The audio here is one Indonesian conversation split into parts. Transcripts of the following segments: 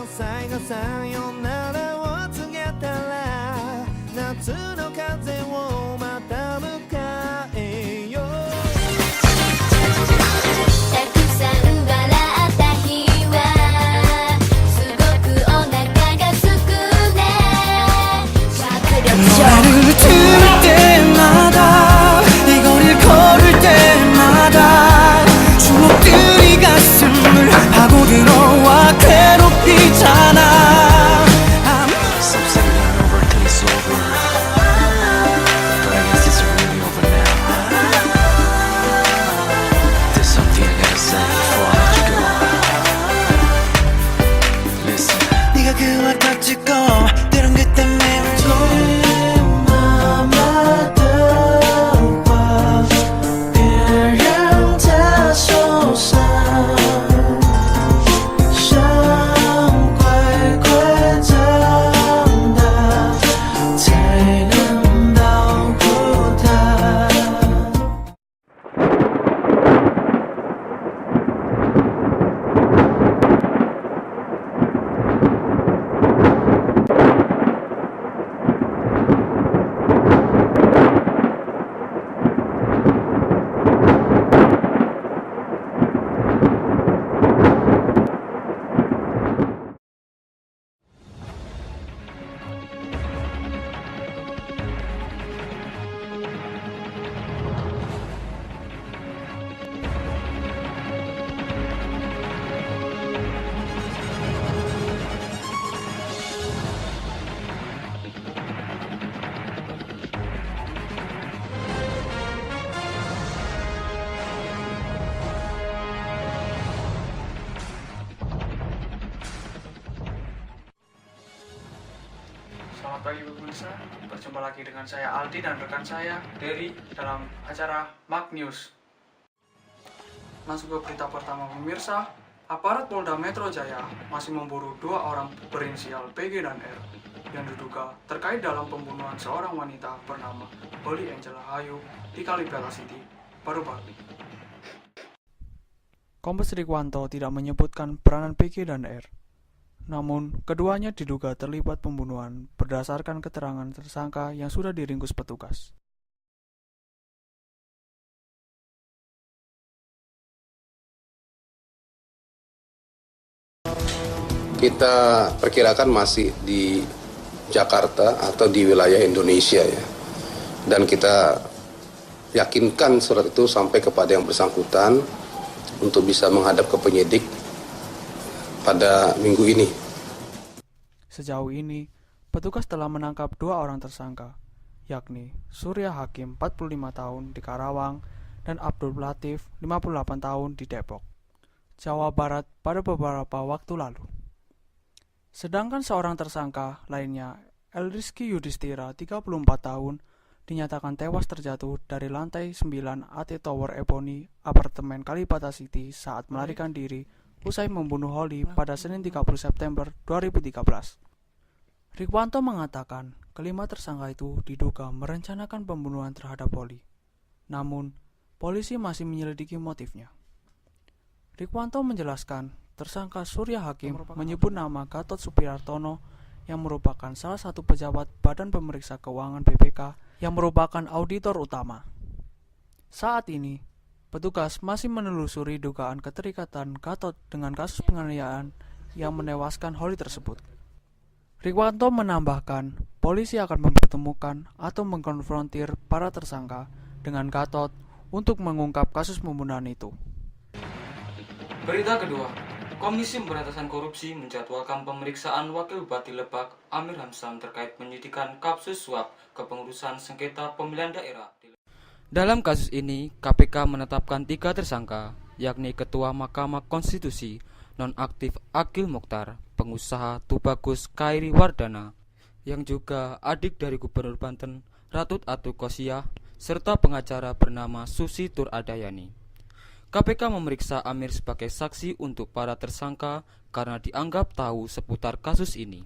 歳がさよならを告げたら夏の風をまた迎えようたくさん笑った日はすごくお腹がすくね握力勝負 너를 들 때마다 이 거리를 걸을 때마다 추억들이 가슴을 파고들어 와 괴롭히잖아 Some say it ain't over till it's over, but I guess it's really over now. There's something I gotta say before I let you go. Listen. 네가 그와 닥치고 때론 그때 맴돌 Selamat pagi pemirsa, berjumpa lagi dengan saya Aldi dan rekan saya Derry dalam acara Mag News. Langsung ke berita pertama pemirsa, aparat Polda Metro Jaya masih memburu 2 orang berinisial PG dan R yang diduga terkait dalam pembunuhan seorang wanita bernama Holly Angela Hayu di Kalibata City, baru-baru. Kombes Rikwanto tidak menyebutkan peranan PG dan R. Namun, keduanya diduga terlibat pembunuhan berdasarkan keterangan tersangka yang sudah diringkus petugas. Kita perkirakan masih di Jakarta atau di wilayah Indonesia ya. Dan kita yakinkan surat itu sampai kepada yang bersangkutan untuk bisa menghadap ke penyidik pada minggu ini. Sejauh ini, petugas telah menangkap 2 orang tersangka, yakni Surya Hakim 45 tahun di Karawang dan Abdul Latif 58 tahun di Depok, Jawa Barat pada beberapa waktu lalu. Sedangkan seorang tersangka lainnya, Elrizky Yudhistira 34 tahun, dinyatakan tewas terjatuh dari lantai 9 AT Tower Ebony, apartemen Kalibata City saat melarikan diri usai membunuh Holly pada Senin 30 September 2013. Rikwanto mengatakan kelima tersangka itu diduga merencanakan pembunuhan terhadap Holly. Namun, polisi masih menyelidiki motifnya. Rikwanto menjelaskan tersangka Surya Hakim menyebut nama Gatot Supriyartono yang merupakan salah satu pejabat Badan Pemeriksa Keuangan BPK yang merupakan auditor utama. Saat ini, petugas masih menelusuri dugaan keterikatan Gatot dengan kasus penganiayaan yang menewaskan Holly tersebut. Rikwanto menambahkan, polisi akan mempertemukan atau mengkonfrontir para tersangka dengan Gatot untuk mengungkap kasus pembunuhan itu. Berita kedua, Komisi Pemberantasan Korupsi menjadwalkan pemeriksaan Wakil Bupati Lebak Amir Hamzam terkait penyidikan kasus suap kepengurusan sengketa pemilihan daerah. Dalam kasus ini, KPK menetapkan 3 tersangka, yakni Ketua Mahkamah Konstitusi nonaktif Akil Mokhtar, pengusaha Tubagus Khairi Wardana, yang juga adik dari Gubernur Banten Ratut Atu Khosyah, serta pengacara bernama Susi Turadayani. KPK memeriksa Amir sebagai saksi untuk para tersangka karena dianggap tahu seputar kasus ini.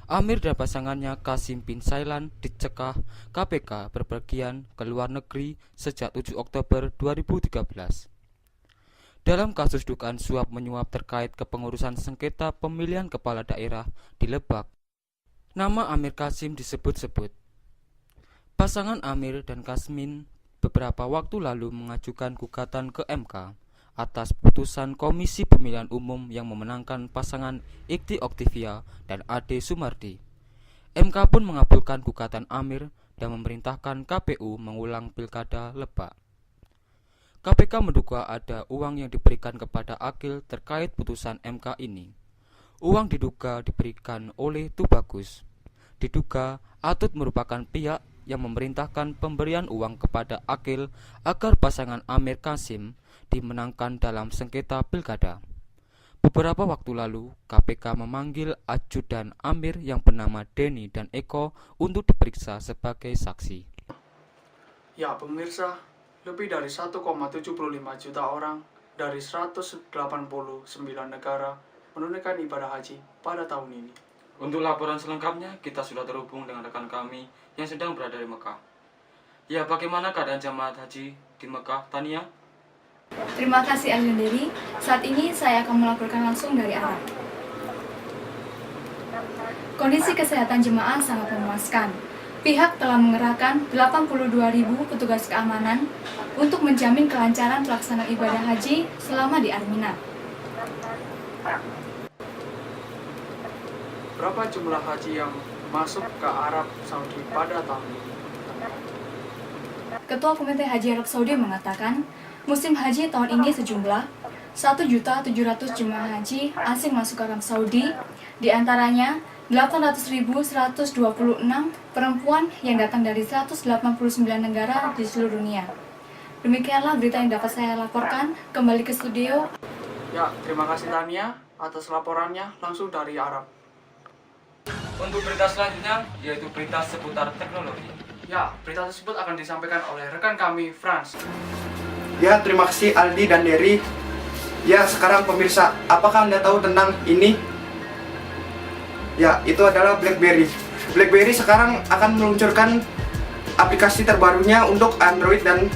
Amir dan pasangannya Kasim bin Sailan dicekah KPK berpergian ke luar negeri sejak 7 Oktober 2013. dalam kasus dugaan suap menyuap terkait kepengurusan sengketa pemilihan kepala daerah di Lebak. Nama Amir Kasim disebut-sebut. Pasangan Amir dan Kasmin beberapa waktu lalu mengajukan gugatan ke MK atas putusan Komisi Pemilihan Umum yang memenangkan pasangan Ikti Oktivia dan Ade Sumardi. MK pun mengabulkan gugatan Amir dan memerintahkan KPU mengulang pilkada Lebak. KPK menduga ada uang yang diberikan kepada Akil terkait putusan MK ini. Uang diduga diberikan oleh Tubagus. Diduga Atut merupakan pihak yang memerintahkan pemberian uang kepada Akil agar pasangan Amir Kasim dimenangkan dalam sengketa pilkada. Beberapa waktu lalu, KPK memanggil ajudan Amir yang bernama Denny dan Eko untuk diperiksa sebagai saksi. Ya pemirsa, lebih dari 1,75 juta orang dari 189 negara menunaikan ibadah haji pada tahun ini. Untuk laporan selengkapnya, kita sudah terhubung dengan rekan kami yang sedang berada di Mekah. Ya, bagaimana keadaan jamaah haji di Mekah, Tania? Terima kasih Alinderi. Saat ini saya akan melaporkan langsung dari Arab. Kondisi kesehatan jemaah sangat memuaskan. Pihak telah mengerahkan 82.000 petugas keamanan untuk menjamin kelancaran pelaksanaan ibadah haji selama di Armina. Berapa jumlah haji yang masuk ke Arab Saudi pada tahun ini? Ketua Komite Haji Arab Saudi mengatakan, musim haji tahun ini sejumlah 1.700.000 jemaah haji asing masuk ke Arab Saudi, di antaranya 800.126 perempuan yang datang dari 189 negara di seluruh dunia. Demikianlah berita yang dapat saya laporkan. Kembali ke studio. Ya, terima kasih Tania atas laporannya langsung dari Arab. Untuk berita selanjutnya, yaitu berita seputar teknologi. Ya, berita tersebut akan disampaikan oleh rekan kami, Frans. Ya, terima kasih Aldi dan Dery. Ya, sekarang pemirsa, apakah Anda tahu tentang ini? Ya, itu adalah BlackBerry. BlackBerry sekarang akan meluncurkan aplikasi terbarunya untuk Android dan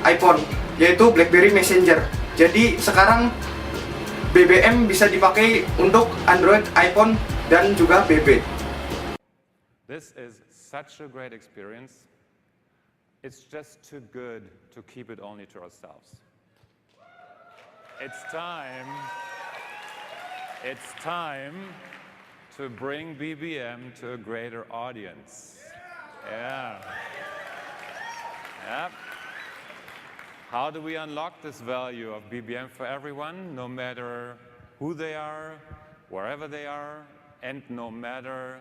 iPhone, yaitu BlackBerry Messenger. Jadi, sekarang BBM bisa dipakai untuk Android, iPhone, dan juga BB. This is such a great experience. It's just too good to keep it only to ourselves. It's time to bring BBM to a greater audience. Yeah. Yep. How do we unlock this value of BBM for everyone, no matter who they are, wherever they are, and no matter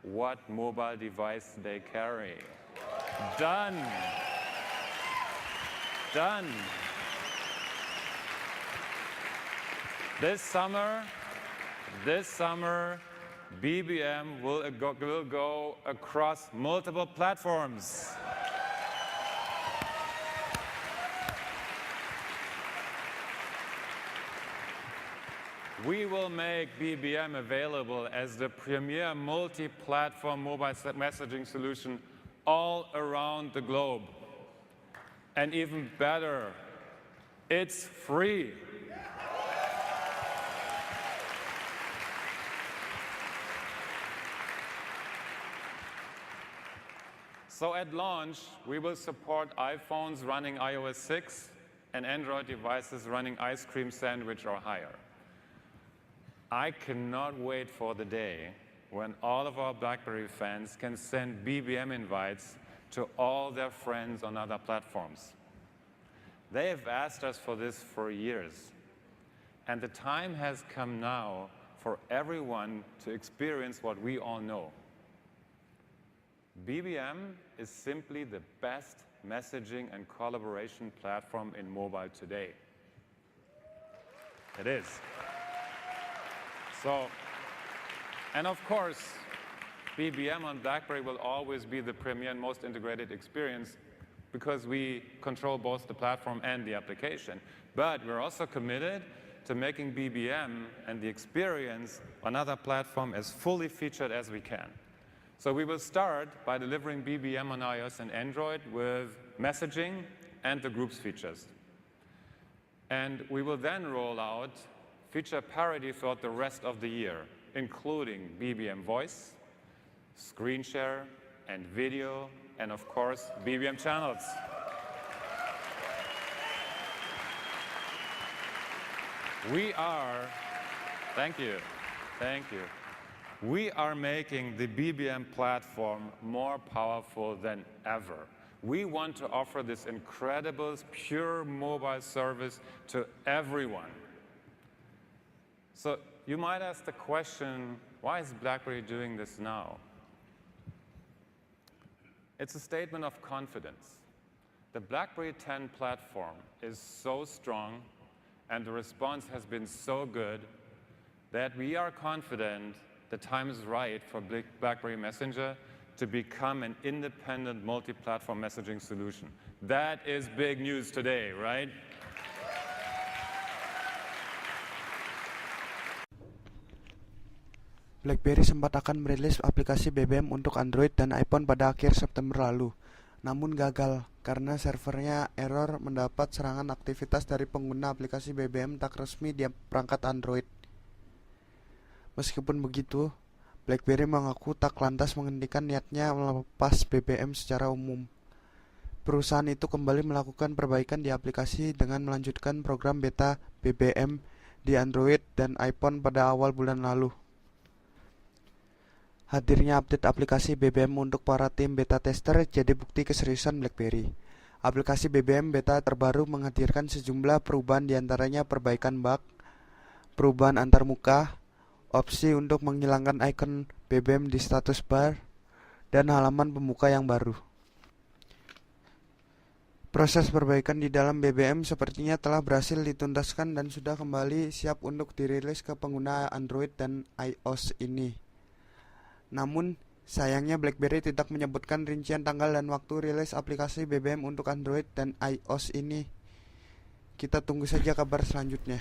what mobile device they carry? Done. Done. This summer, BBM will go across multiple platforms. We will make BBM available as the premier multi-platform mobile messaging solution all around the globe. And even better, it's free. So at launch, we will support iPhones running iOS 6 and Android devices running Ice Cream Sandwich or higher. I cannot wait for the day when all of our BlackBerry fans can send BBM invites to all their friends on other platforms. They have asked us for this for years, and the time has come now for everyone to experience what we all know. BBM is simply the best messaging and collaboration platform in mobile today. It is. So, and of course, BBM on BlackBerry will always be the premier and most integrated experience because we control both the platform and the application. But we're also committed to making BBM and the experience on other platforms as fully featured as we can. So we will start by delivering BBM on iOS and Android with messaging and the groups features. And we will then roll out feature parity throughout the rest of the year, including BBM voice, screen share, and video, and of course, BBM channels. We are, thank you. We are making the BBM platform more powerful than ever. We want to offer this incredible, pure mobile service to everyone. So you might ask the question, why is BlackBerry doing this now? It's a statement of confidence. The BlackBerry 10 platform is so strong and the response has been so good that we are confident the time is right for BlackBerry Messenger to become an independent multi-platform messaging solution. That is big news today, right? BlackBerry sempat akan merilis aplikasi BBM untuk Android dan iPhone pada akhir September lalu, namun gagal karena servernya error mendapat serangan aktivitas dari pengguna aplikasi BBM tak resmi di perangkat Android. Meskipun begitu, BlackBerry mengaku tak lantas menghentikan niatnya melepas BBM secara umum. Perusahaan itu kembali melakukan perbaikan di aplikasi dengan melanjutkan program beta BBM di Android dan iPhone pada awal bulan lalu. Hadirnya update aplikasi BBM untuk para tim beta tester jadi bukti keseriusan BlackBerry. Aplikasi BBM beta terbaru menghadirkan sejumlah perubahan diantaranya perbaikan bug, perubahan antarmuka, opsi untuk menghilangkan icon BBM di status bar, dan halaman pembuka yang baru. Proses perbaikan di dalam BBM sepertinya telah berhasil dituntaskan dan sudah kembali siap untuk dirilis ke pengguna Android dan iOS ini. Namun, sayangnya BlackBerry tidak menyebutkan rincian tanggal dan waktu rilis aplikasi BBM untuk Android dan iOS ini. Kita tunggu saja kabar selanjutnya.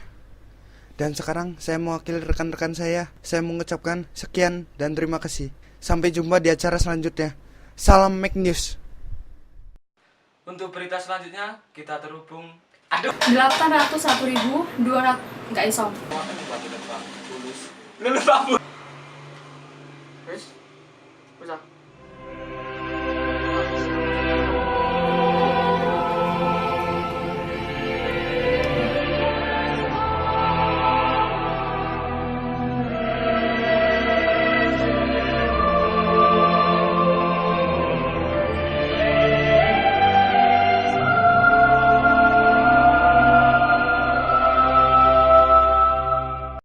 Dan sekarang saya mewakili rekan-rekan saya mengucapkan sekian dan terima kasih. Sampai jumpa di acara selanjutnya. Salam Mac News. Untuk berita selanjutnya kita terhubung 801.200 enggak isom. Lulus.